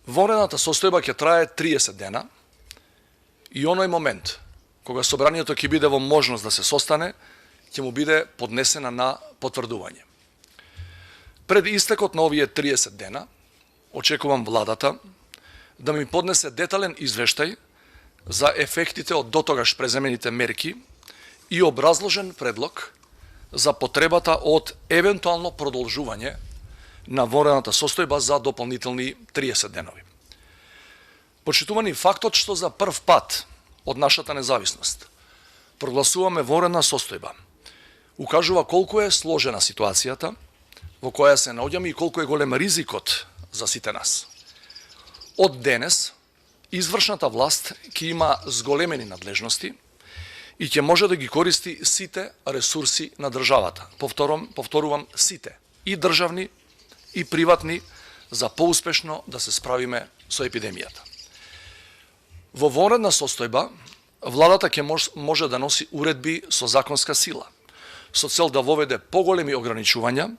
Вонредната состојба ќе трае 30 дена и оној момент кога собранието ќе биде во можност да се состане, ќе му биде поднесена на потврдување. Пред истекот на овие 30 дена, очекувам владата да ми поднесе детален извештај за ефектите од дотогаш преземените мерки и образложен предлог за потребата од евентуално продолжување на вонредната состојба за дополнителни 30 денови. Почитувани, фактот што за прв пат од нашата независност прогласуваме вонредна состојба укажува колку е сложена ситуацијата во која се наоѓаме и колку е голем ризикот за сите нас. Од денес, извршната власт ќе има зголемени надлежности и ќе може да ги користи сите ресурси на државата. Повторувам, сите, и државни, и приватни, за поуспешно да се справиме со епидемијата. Во вонредна состојба, владата ќе може да носи уредби со законска сила, со цел да воведе поголеми ограничувања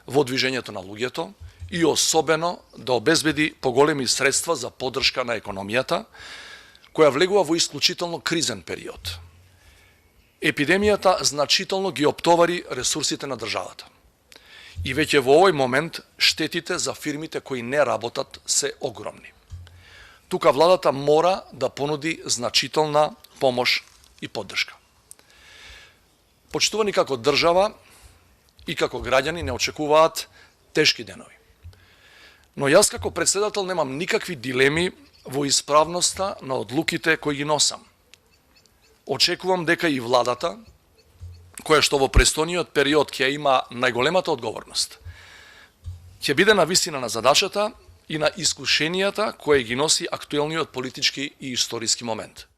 во движењето на луѓето и особено да обезбеди поголеми средства за поддршка на економијата, која влегува во исклучително кризен период. Епидемијата значително ги оптовари ресурсите на државата. И веќе во овој момент штетите за фирмите кои не работат се огромни. Тука владата мора да понуди значителна помош и поддршка. Почитувани, како држава и како граѓани не очекуваат тешки денови. Но јас како председател немам никакви дилеми во исправноста на одлуките кои ги носам. Очекувам дека и владата, која што во престојниот период ќе има најголемата одговорност, ќе биде на висина на задачата и на искушенијата кои ги носи актуелниот политички и историски момент.